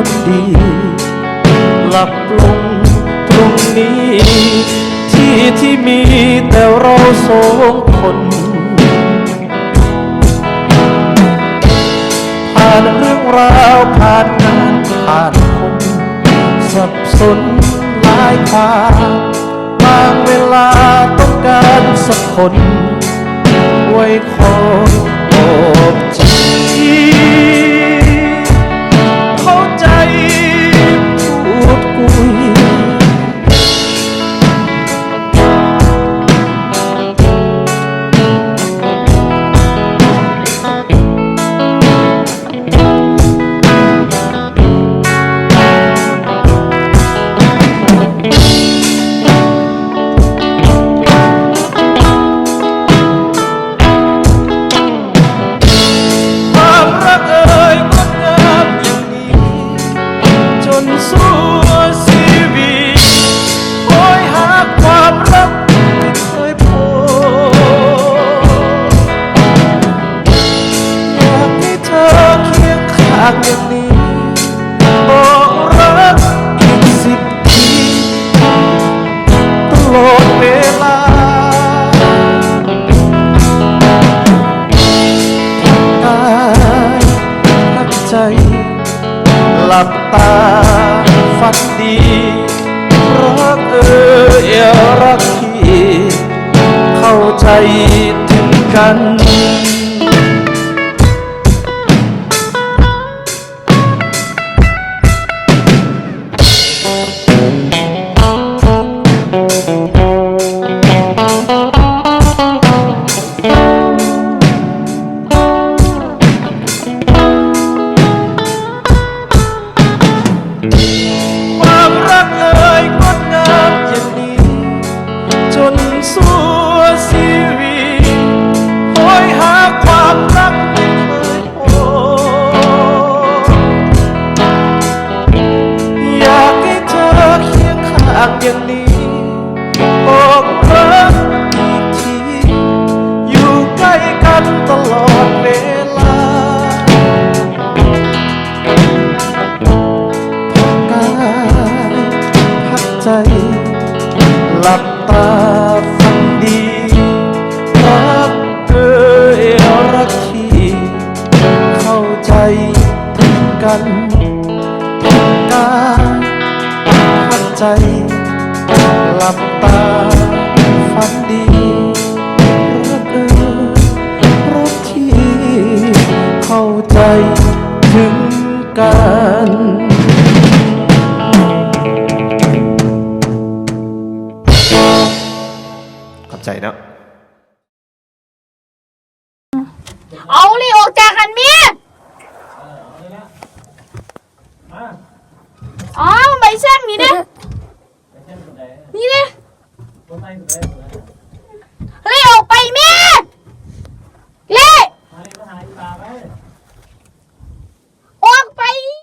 นดีหลับลงตรงนี้ที่มีแต่เราสองคนผ่านเรื่องราวผ่านงานผ่านคนสับสนหลายความบางเวลาต้องการสักคนไว้คอยปลอบใจเข้าใจพูดคุยอย่างนี้บอกรักอีก10 ทีตลอดเวลาตายรักใจหลับตาฝันดีรักรักที่เข้าใจถึงกันอย่างนี้บอกรักอีกทีอยู่ใกล้กันตลอดเวลากายพักใจหลับตาฝันดีรักรักที่เข้าใจถึงกันกายพักใจหลับตาฝันดีรักรักที่เข้าใจถึงกันขอบใจนะเอาเลยออกจากกันเมียอ๋อใบแซมนี่เด้นี่เด้